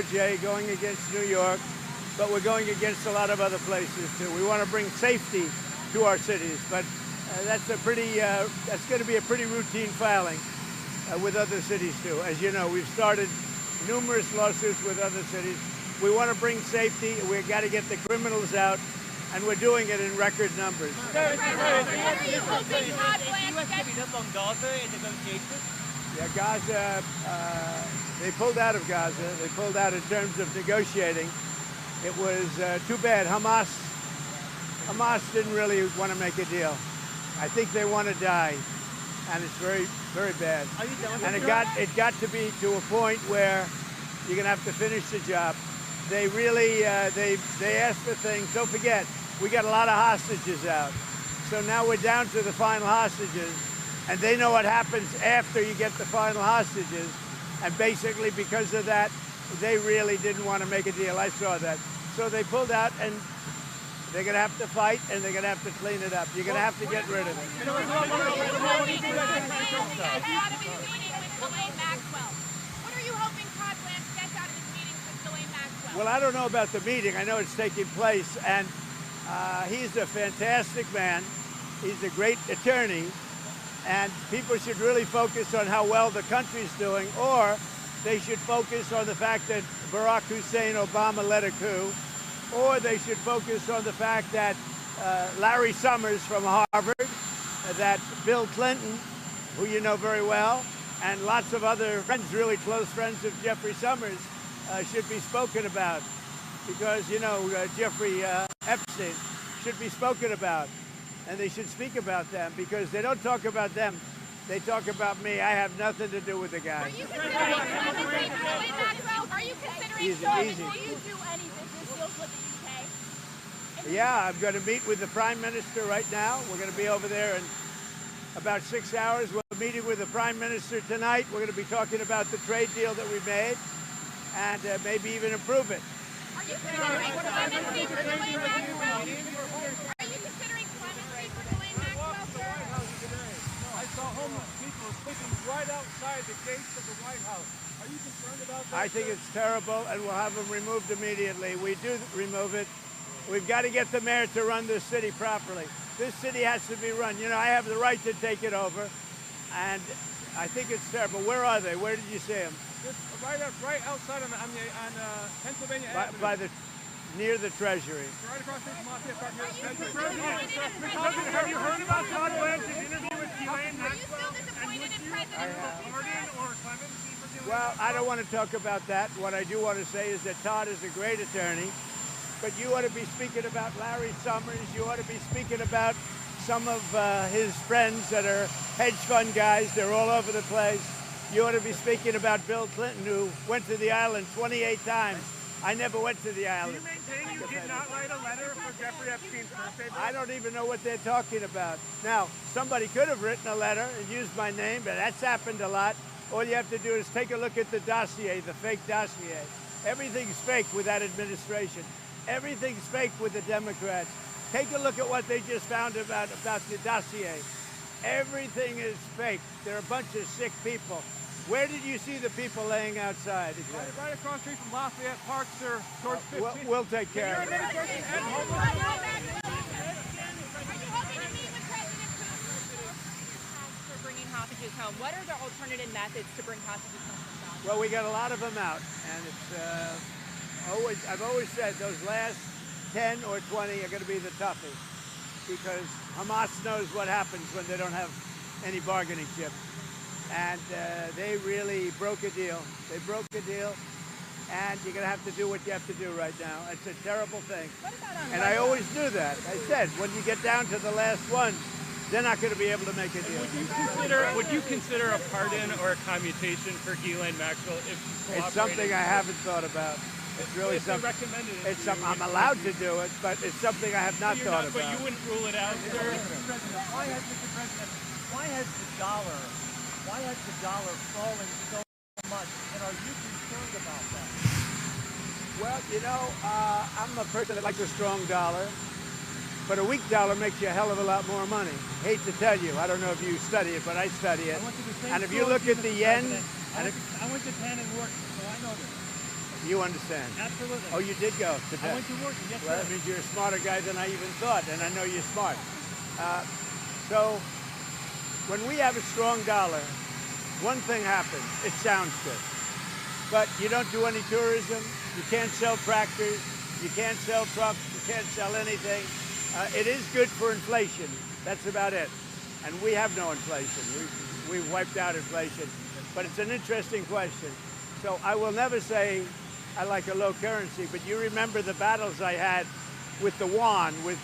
DOJ, going against New York, but we're going against a lot of other places too. We want to bring safety to our cities, but that's going to be a pretty routine filing with other cities too. As you know, we've started numerous lawsuits with other cities. We want to bring safety. We've got to get the criminals out, and we're doing it in record numbers. Sir, are you hoping Todd Blanche gets on Gaza in negotiations? Yeah, Gaza, they pulled out of Gaza. They pulled out in terms of negotiating. It was too bad. Hamas didn't really want to make a deal. I think they want to die, and it's very, very bad. Are you done with and it? it got to be to a point where you're going to have to finish the job. They really, they asked for things. Don't forget, we got a lot of hostages out. So now we're down to the final hostages, and they know what happens after you get the final hostages. And basically, because of that, they really didn't want to make a deal. I saw that. So they pulled out, and they're going to have to fight, and they're going to have to clean it up. You're going to have to get rid of it. out of his meeting with Ghislaine Maxwell? What are you hoping Todd Blanche gets out of his meetings with Ghislaine Maxwell? Well, I don't know about the meeting. I know it's taking place, and he's a fantastic man. He's a great attorney, and people should really focus on how well the country's doing, or they should focus on the fact that Barack Hussein Obama led a coup, or they should focus on the fact that Larry Summers from Harvard, that Bill Clinton, who you know very well, and lots of other friends, really close friends of Jeffrey Summers, should be spoken about. Because, you know, Jeffrey Epstein should be spoken about. And they should speak about them, because they don't talk about them. They talk about me. I have nothing to do with the guy. Are you considering clemency for Ghislaine Maxwell? Are you considering Easy. Will you do any business deals with the UK? Yeah, I'm going to meet with the Prime Minister right now. We're going to be over there in about 6 hours. We're meeting with the Prime Minister tonight. We're going to be talking about the trade deal that we made and maybe even improve it. Are you considering clemency for Ghislaine Maxwell? Are you considering clemency for Ghislaine Maxwell, sir? I saw homeless people sleeping right outside the gates of the White House. Are you concerned about that? I think it's terrible, and we'll have them removed immediately. We do remove it. We've got to get the mayor to run this city properly. This city has to be run. You know, I have the right to take it over, and I think it's terrible. Where are they? Where did you see them? Just right outside on Pennsylvania Avenue. Near the Treasury. Right across the street from Lafayette Park. President, have you heard about Todd Blanche's interview with Ghislaine Are you still disappointed in President pardon or clemency for Ghislaine? Well, I don't want to talk about that. What I do want to say is that Todd is a great attorney, but you ought to be speaking about Larry Summers. You ought to be speaking about some of his friends that are hedge fund guys. They're all over the place. You ought to be speaking about Bill Clinton, who went to the island 28 times. I never went to the island. Do you maintain you did not write a letter for Jeffrey Epstein's birthday? I don't even know what they're talking about. Now, somebody could have written a letter and used my name, but that's happened a lot. All you have to do is take a look at the dossier, the fake dossier. Everything's fake with that administration. Everything's fake with the Democrats. Take a look at what they just found about the dossier. Everything is fake. They're a bunch of sick people. Where did you see the people laying outside? Right across the street from Lafayette Park, sir, towards 15th. We'll take care of it. Are you hoping to meet with President Putin for bringing hostages home? What are the alternative methods to bring hostages home from Gaza? Well, we got a lot of them out, and it's I've always said those last 10 or 20 are going to be the toughest, because Hamas knows what happens when they don't have any bargaining chip. And they really broke a deal. They broke a deal, and you're going to have to do what you have to do right now. It's a terrible thing. And I always knew that. I said, when you get down to the last one, they're not going to be able to make a deal. Would you consider a pardon or a commutation for Ghislaine Maxwell if she It's something I haven't thought about. It's really something. It's something I'm allowed to do it, but it's something I have not thought about. But you wouldn't rule it out, sir? Why has the dollar fallen so much, and are you concerned about that? Well, you know, I'm a person that likes a strong dollar, but a weak dollar makes you a hell of a lot more money. Hate to tell you, I don't know if you study it, but I study it. And if you look at the yen, I went to Penn and worked, so I know this. You understand? Absolutely. Oh, you did go to I Japan. went to Wharton, yes, Well, sir. that means you're a smarter guy than I even thought, and I know you're smart. So when we have a strong dollar, one thing happens. It sounds good. But you don't do any tourism. You can't sell tractors. You can't sell trucks. You can't sell anything. It is good for inflation. That's about it. And we have no inflation. We've wiped out inflation. But it's an interesting question. So I will never say I like a low currency, but you remember the battles I had with the yuan, with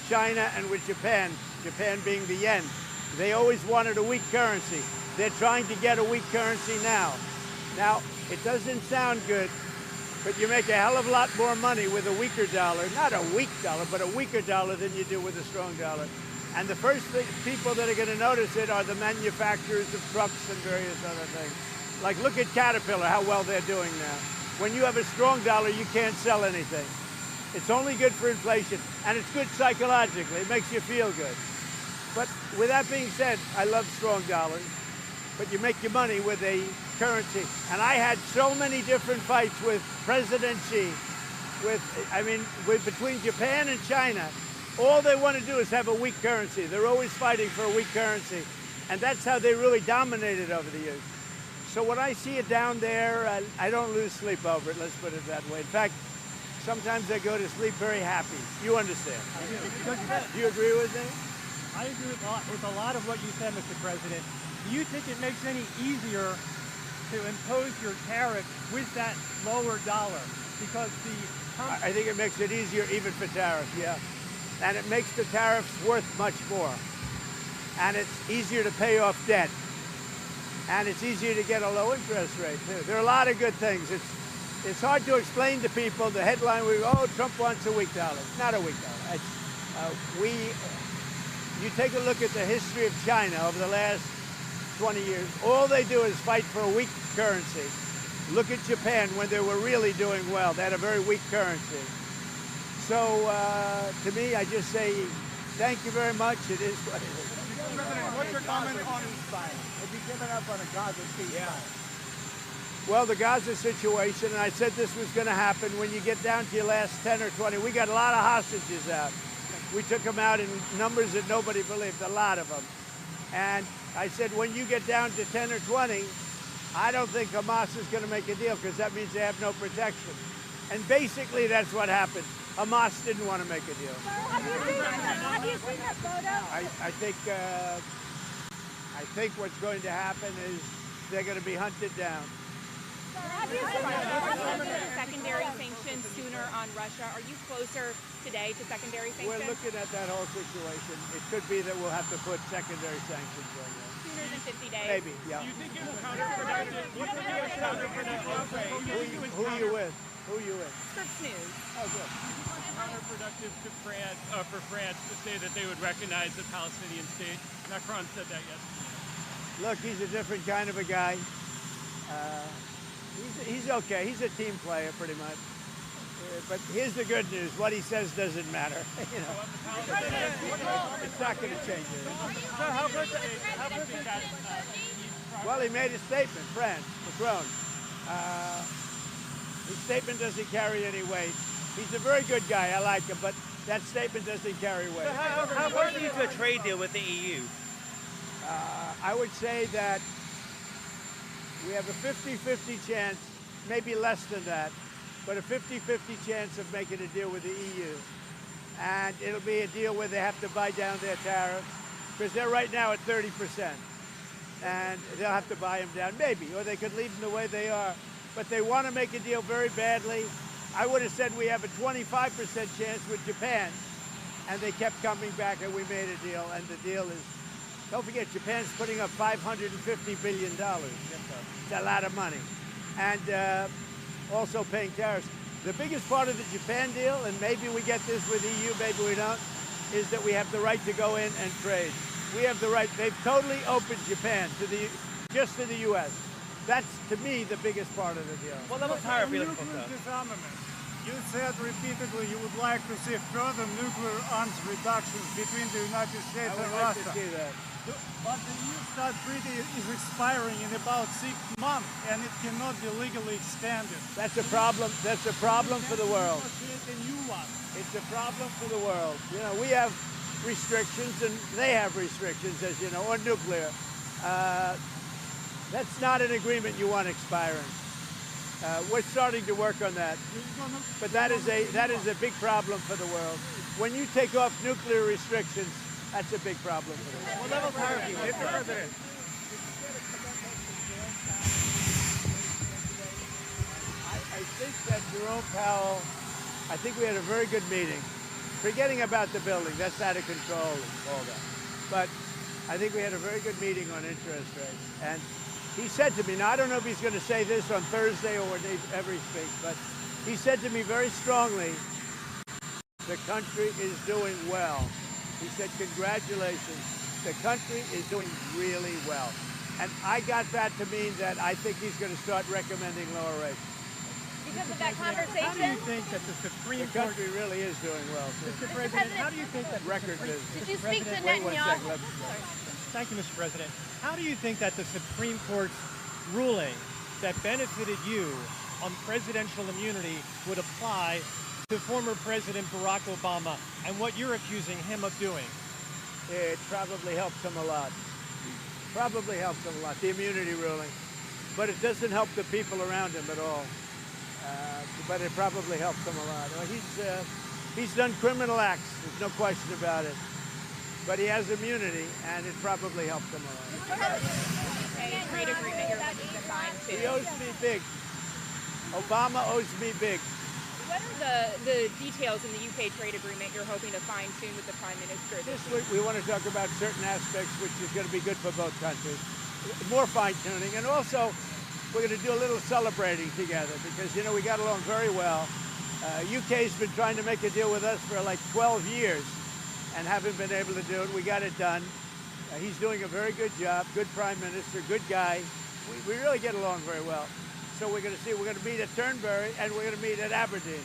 China and with Japan, Japan being the yen. They always wanted a weak currency. They're trying to get a weak currency now. Now, it doesn't sound good, but you make a hell of a lot more money with a weaker dollar. Not a weak dollar, but a weaker dollar than you do with a strong dollar. And the first people that are going to notice it are the manufacturers of trucks and various other things. Like, look at Caterpillar, how well they're doing now. When you have a strong dollar, you can't sell anything. It's only good for inflation, and it's good psychologically. It makes you feel good. But with that being said, I love strong dollars, but you make your money with a currency. And I had so many different fights with President Xi, between Japan and China. All they want to do is have a weak currency. They're always fighting for a weak currency. And that's how they really dominated over the years. So when I see it down there, I don't lose sleep over it, let's put it that way. In fact, sometimes I go to sleep very happy. You understand? Do you agree with me? I agree with a lot of what you said, Mr. President. Do you think it makes any easier to impose your tariff with that lower dollar? Because I think it makes it easier even for tariffs, yeah. And it makes the tariffs worth much more. And it's easier to pay off debt. And it's easier to get a low interest rate, too. There are a lot of good things. It's hard to explain to people. The headline, Trump wants a weak dollar. It's not a weak dollar. You take a look at the history of China over the last 20 years. All they do is fight for a weak currency. Look at Japan when they were really doing well. They had a very weak currency. So to me, I just say, thank you very much. It is what it is. President, what's your comment on have you given up on a Gaza ceasefire? Well, the Gaza situation, and I said this was going to happen when you get down to your last 10 or 20. We got a lot of hostages out. We took them out in numbers that nobody believed, a lot of them. And I said, when you get down to 10 or 20, I don't think Hamas is going to make a deal because that means they have no protection. And basically, that's what happened. Hamas didn't want to make a deal. Have you seen that photo? I think what's going to happen is they're going to be hunted down. Have you seen secondary sanctions sooner on Russia? Are you closer today to secondary sanctions? We're looking at that whole situation. It could be that we'll have to put secondary sanctions on there. Sooner than 50 days? Maybe, yeah. You think it's counterproductive? What could be a counterproductive? Who are you with? Who are you with? Scripps News. Oh, good. Counterproductive to France, for France to say that they would recognize the Palestinian state. Macron said that yesterday. Look, he's a different kind of a guy. He's okay. He's a team player, pretty much. But here's the good news. What he says doesn't matter. You know, it's not going to change it. Well, he made a statement, France, Macron. His statement doesn't carry any weight. He's a very good guy. I like him, but that statement doesn't carry weight. How close are you to a trade deal with the EU? I would say that we have a 50-50 chance, maybe less than that, but a 50-50 chance of making a deal with the EU. And it'll be a deal where they have to buy down their tariffs, because they're right now at 30%. And they'll have to buy them down, maybe, or they could leave them the way they are. But they want to make a deal very badly. I would have said we have a 25% chance with Japan, and they kept coming back, and we made a deal, and the deal is, don't forget, Japan's putting up $550 billion. It's a lot of money. And also paying tariffs. The biggest part of the Japan deal, and maybe we get this with EU, maybe we don't, is that we have the right to go in and trade. We have the right. They've totally opened Japan to just to the U.S. That's, to me, the biggest part of the deal. What level of tariff are you looking for, sir? disarmament. You said repeatedly you would like to see further nuclear arms reductions between the United States I and would like to Russia. see that. But the New START treaty is expiring in about 6 months, and it cannot be legally extended. That's a problem. That's a problem for the world. Create a new one. It's a problem for the world. You know, we have restrictions, and they have restrictions, as you know, on nuclear. That's not an agreement you want expiring. We're starting to work on that, but that is a big problem for the world. When you take off nuclear restrictions, that's a big problem for the world. What level hierarchy, Mr. President? I think that Jerome Powell, I think we had a very good meeting. Forgetting about the building, that's out of control and all that. But I think we had a very good meeting on interest rates. And he said to me, now I don't know if he's going to say this on Thursday or whenever he speaks, but he said to me very strongly, the country is doing well. He said, congratulations, the country is doing really well. And I got that to mean that I think he's going to start recommending lower rates. Because of that How do you conversation? think that the Supreme The Court... country really is doing well. Too. Mr. President, how do you think that... Record business. Did you speak to Wait one Netanyahu? second. Thank you, Mr. President. How do you think that the Supreme Court's ruling that benefited you on presidential immunity would apply to former President Barack Obama and what you're accusing him of doing? It probably helps him a lot. Probably helps him a lot, the immunity ruling. But it doesn't help the people around him at all. But it probably helps him a lot. He's done criminal acts, there's no question about it. But he has immunity, and it probably helps him a lot. Okay, trade agreement you're looking to sign too. He owes me big. Obama owes me big. What are the details in the UK trade agreement you're hoping to fine tune with the Prime Minister This this week? week we want to talk about certain aspects which is going to be good for both countries. More fine-tuning, and also we're going to do a little celebrating together because, you know, we got along very well. UK's been trying to make a deal with us for like 12 years and haven't been able to do it. We got it done. He's doing a very good job, good Prime Minister, good guy. We really get along very well. So we're going to meet at Turnberry and we're going to meet at Aberdeen.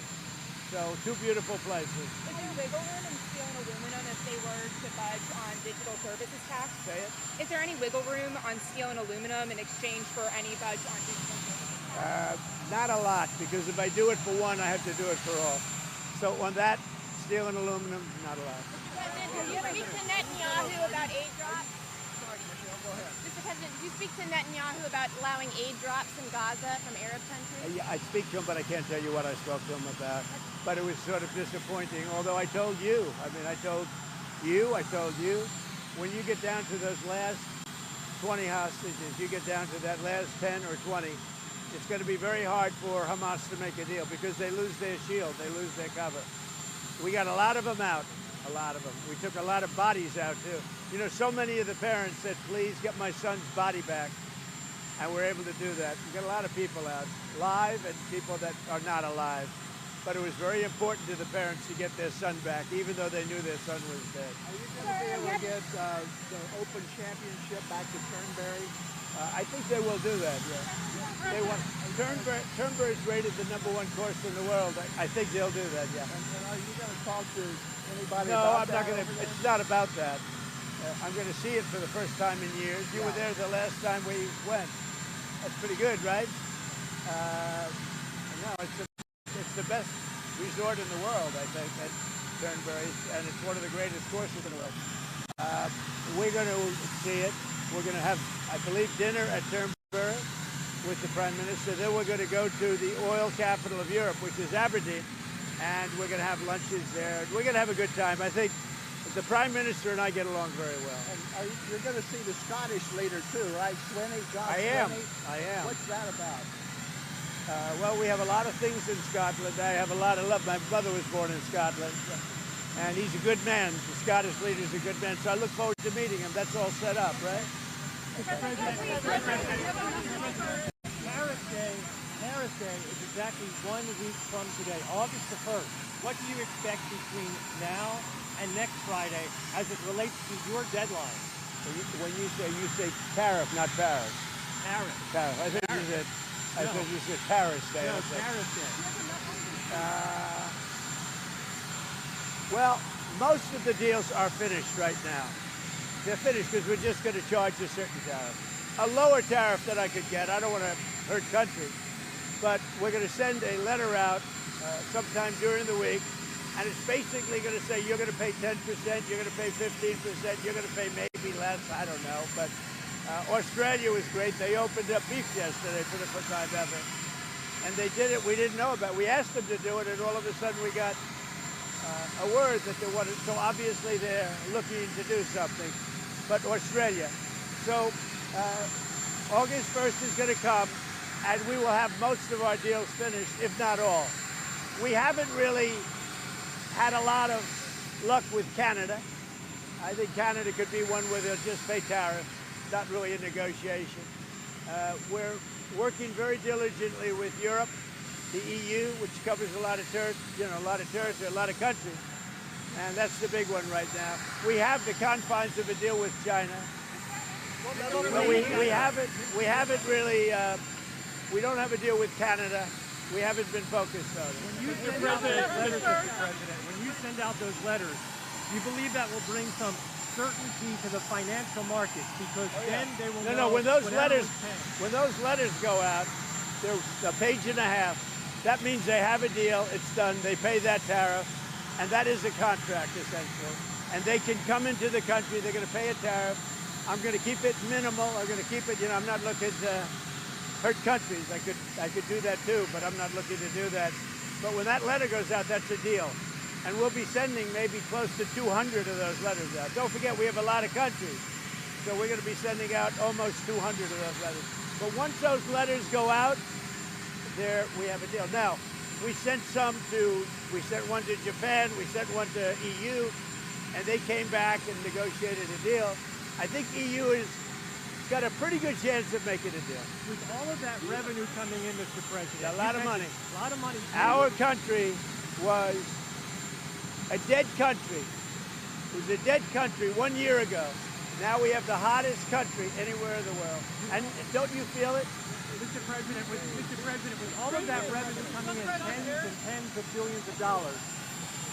So two beautiful places. Is there wiggle room in steel and aluminum if they were to budge on digital services tax? Say it. Is there any wiggle room on steel and aluminum in exchange for any budge on digital services? Not a lot, because if I do it for one, I have to do it for all. So on that, steel and aluminum, not a lot. President, can you speak to Netanyahu about aid drops? Mr. President, did you speak to Netanyahu about allowing aid drops in Gaza from Arab countries? Yeah, I speak to him, but I can't tell you what I spoke to him about. But it was sort of disappointing, although I told you. I mean, I told you, when you get down to those last 20 hostages, you get down to that last 10 or 20, it's going to be very hard for Hamas to make a deal because they lose their shield, they lose their cover. We got a lot of them out, a lot of them. We took a lot of bodies out, too. You know, so many of the parents said, please get my son's body back. And we're able to do that. We got a lot of people out, live and people that are not alive. But it was very important to the parents to get their son back, even though they knew their son was dead. Are you going to be able to get the Open Championship back to Turnberry? I think they will do that, yeah. They want Turnberry's rated the #1 course in the world. I think they'll do that, yeah. And are you going to talk to anybody No, about I'm not that going to. over there? It's not about that. I'm going to see it for the first time in years. You were there the last time we went. That's pretty good, right? No, it's the best resort in the world, I think, at Turnberry, and it's one of the greatest courses in the world. We're going to see it. We're going to have, I believe, dinner at Turnberry with the Prime Minister. Then we're going to go to the oil capital of Europe, which is Aberdeen, and we're going to have lunches there. We're going to have a good time. I think the Prime Minister and I get along very well. And you're going to see the Scottish leader too, right? Swinney, John I am. Swinney. I am. What's that about? Well, we have a lot of things in Scotland. I have a lot of love. My brother was born in Scotland, and he's a good man. The Scottish leader's a good man, so I look forward to meeting him. That's all set up, right? Paris Day is exactly 1 week from today, August the 1st. What do you expect between now and next Friday as it relates to your deadline? When you say tariff, not Paris. Paris. Tariff. I think you said Paris Day. No, Paris Day. Well, most of the deals are finished right now. They're finished because we're just going to charge a certain tariff. A lower tariff that I could get. I don't want to hurt country. But we're going to send a letter out sometime during the week. And it's basically going to say you're going to pay 10%, you're going to pay 15%, you're going to pay maybe less. I don't know. But Australia was great. They opened up beef yesterday for the first time ever. And they did it. We didn't know about it. We asked them to do it, and all of a sudden we got a word that they wanted. So obviously they're looking to do something. But Australia. So August 1st is going to come, and we will have most of our deals finished, if not all. We haven't really had a lot of luck with Canada. I think Canada could be one where they'll just pay tariffs, not really a negotiation. We're working very diligently with Europe, the EU, which covers a lot of territory, a lot of countries. And that's the big one right now. We have the confines of a deal with China. But we haven't really, we don't have a deal with Canada. We haven't been focused on it. When you send out those letters, Mr. President, when you send out those letters, you believe that will bring some certainty to the financial markets because then they will know. No, when those letters go out, they're a page and a half. That means they have a deal. It's done. They pay that tariff. And that is a contract, essentially. And they can come into the country. They're going to pay a tariff. I'm going to keep it minimal. I'm going to keep it, I'm not looking to hurt countries. I could do that too, but I'm not looking to do that. But when that letter goes out, that's a deal. And we'll be sending maybe close to 200 of those letters out. Don't forget, we have a lot of countries. So we're going to be sending out almost 200 of those letters. But once those letters go out, there we have a deal. Now, we sent one to Japan, we sent one to EU, and they came back and negotiated a deal. I think EU has got a pretty good chance of making a deal. With all of that revenue coming in, Mr. President, a lot of money. A lot of money. Our country was a dead country. It was a dead country 1 year ago. Now we have the hottest country anywhere in the world. And don't you feel it? Mr. President, with all of that revenue coming in, tens of billions of dollars,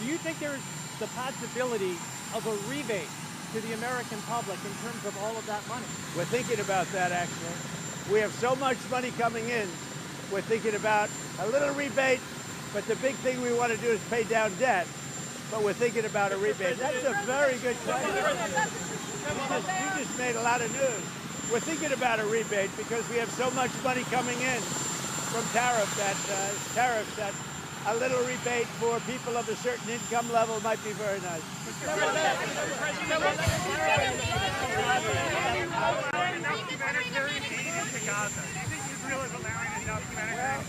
do you think there's the possibility of a rebate to the American public in terms of all of that money? We're thinking about that, actually. We have so much money coming in, we're thinking about a little rebate, but the big thing we want to do is pay down debt. But we're thinking about a rebate. That's a very good question. You just made a lot of news. We're thinking about a rebate because we have so much money coming in from tariffs that a little rebate for people of a certain income level might be very nice. Humanitarian aid into Gaza. Do you think Israel is allowing enough humanitarian?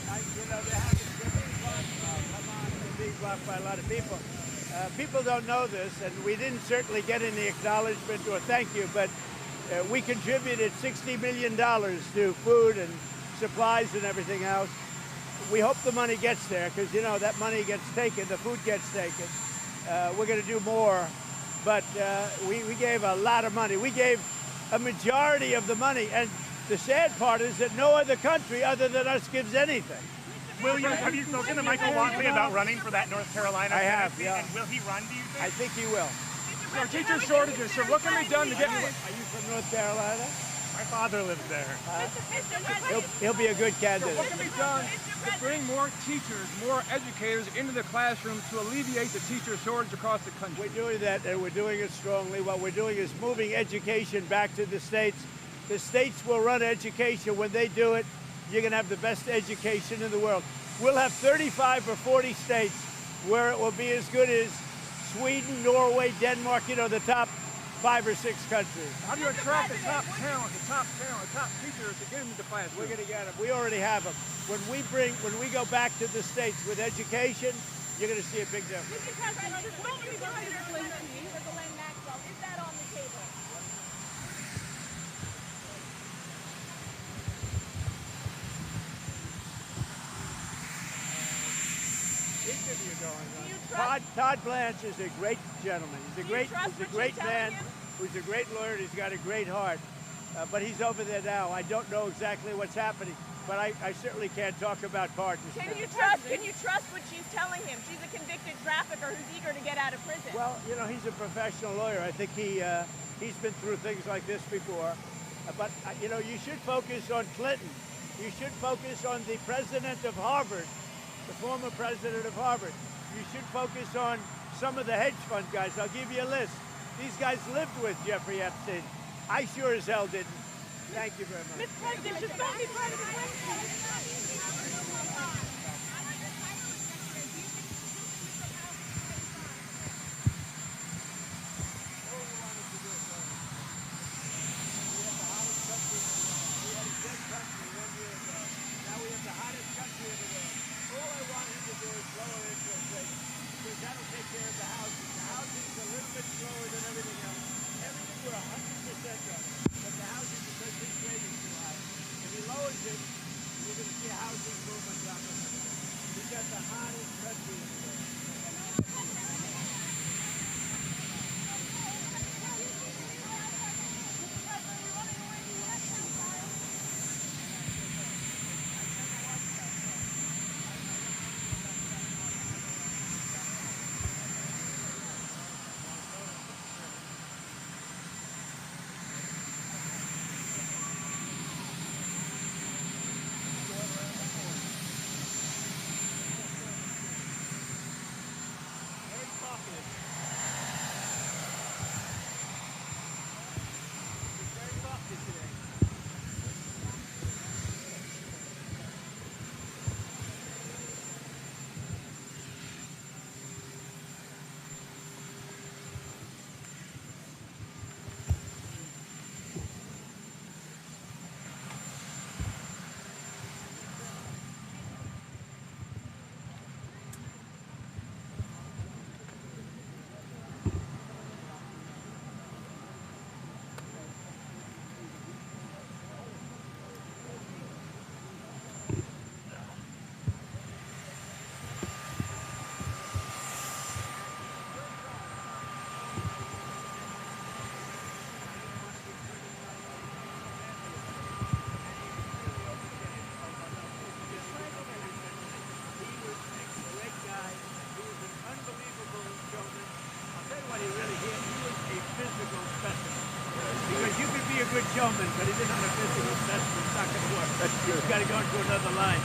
Well, they're being blocked by a lot of people. People don't know this, and we didn't certainly get any acknowledgement or thank you, but we contributed $60 million to food and supplies and everything else. We hope the money gets there because, that money gets taken, the food gets taken. We're going to do more, but we gave a lot of money. We gave a majority of the money, and the sad part is that no other country other than us gives anything. Have you spoken to Michael Whatley about running for that North Carolina? I have, yeah. And will he run, do you think? I think he will. So teacher shortages, so what can be done to get... Are you from North Carolina? My father lives there. He'll be a good candidate. What can be done to bring more teachers, more educators into the classroom to alleviate the teacher shortage across the country? We're doing that, and we're doing it strongly. What we're doing is moving education back to the states. The states will run education. When they do it, you're going to have the best education in the world. We'll have 35 or 40 states where it will be as good as Sweden, Norway, Denmark, the top 5 or 6 countries. How do you attract the top talent, the top teachers to get them into the classroom? We're going to get them. We already have them. When we go back to the states with education, you're going to see a big difference. Mr. President, is Ghislaine Maxwell, is that on the table? Interview going on. Todd Blanche is a great gentleman. He's a great man. Who's a great lawyer. He's got a great heart. But he's over there now. I don't know exactly what's happening. but I certainly can't talk about pardons. Can now. you trust what she's telling him? She's a convicted trafficker who's eager to get out of prison. Well, you know, he's a professional lawyer. I think he's been through things like this before. But, you know, you should focus on Clinton. You should focus on the president of Harvard, the former president of Harvard. You should focus on some of the hedge fund guys. I'll give you a list. These guys lived with Jeffrey Epstein. I sure as hell didn't. Thank you very much. Mr. President, should not be part of the question. Now we have the hottest country in the world. All I want him to do is lower interest rates because that'll take care of the housing. The housing is a little bit slower than everything else. Everything we're 100% done, but the housing because his rate is too high. If he lowers it, we're going to see a housing boom on top of it. We've got the hottest country in the world. Because you could be a good showman, but he didn't have a physical specimen. It's not going to work. He's got to go into another line.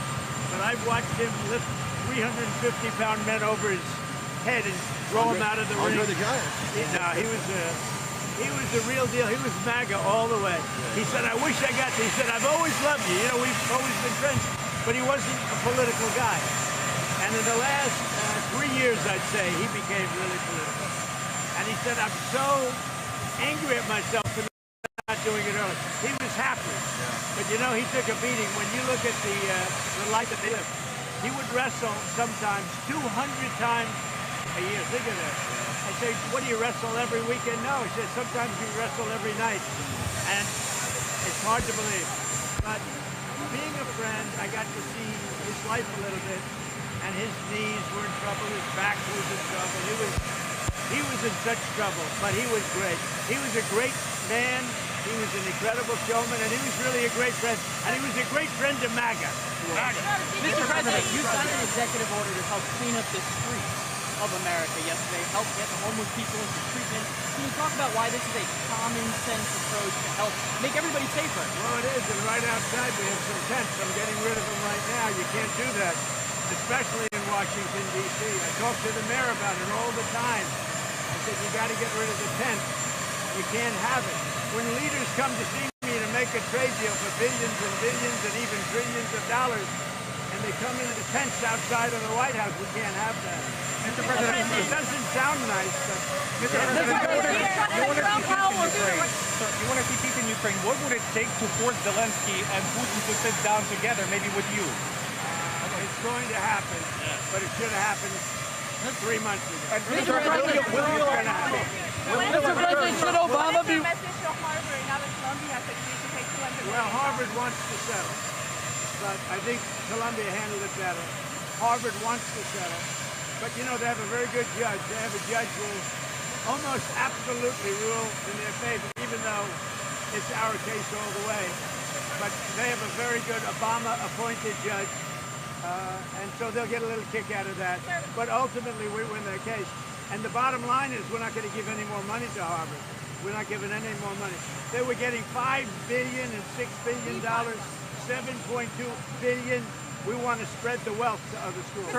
But I've watched him lift 350-pound men over his head and throw him out of the ring. Andre the Giant. He was the real deal. He was MAGA all the way. He said, I wish I got to. He said, I've always loved you. You know, we've always been friends. But he wasn't a political guy. And in the last 3 years, I'd say, he became really political. And he said, I'm so angry at myself for not doing it early. He was happy. But you know, he took a beating. When you look at the life that they lived, he would wrestle sometimes 200 times a year. Think of that. I say, what do you wrestle every weekend? No, he says, sometimes you wrestle every night. And it's hard to believe. But being a friend, I got to see his life a little bit. And his knees were in trouble, his back was in trouble. He was in such trouble, but he was great. He was a great man. He was an incredible showman, and he was really a great friend. And he was a great friend to MAGA. Mr. President, you signed an executive order to help clean up the streets of America yesterday, help get the homeless people into treatment. Can you talk about why this is a common sense approach to help make everybody safer? Well, it is, and right outside we have some tents. I'm getting rid of them right now. You can't do that, especially in Washington, D.C. I talk to the mayor about it all the time. I said, you got to get rid of the tent. You can't have it. When leaders come to see me to make a trade deal for billions and billions and even trillions of dollars, and they come into the tents outside of the White House, we can't have that. Mr. President, it doesn't sound nice, but... Mr. President, you want to see peace in Ukraine. What would it take to force Zelensky and Putin to sit down together, maybe with you? It's going to happen, but it should have happened 3 months ago. Mr. President, Mr. President, should Obama be... Well, Harvard wants to settle, but I think Columbia handled it better. Harvard wants to settle, but you know, they have a very good judge. They have a judge who will almost absolutely rule in their favor, even though it's our case all the way. but they have a very good Obama-appointed judge, and so they'll get a little kick out of that. But ultimately, we win their case. And the bottom line is we're not going to give any more money to Harvard. We're not giving any more money. They were getting $5 billion and $6 billion, $7.2 billion. We want to spread the wealth to other schools.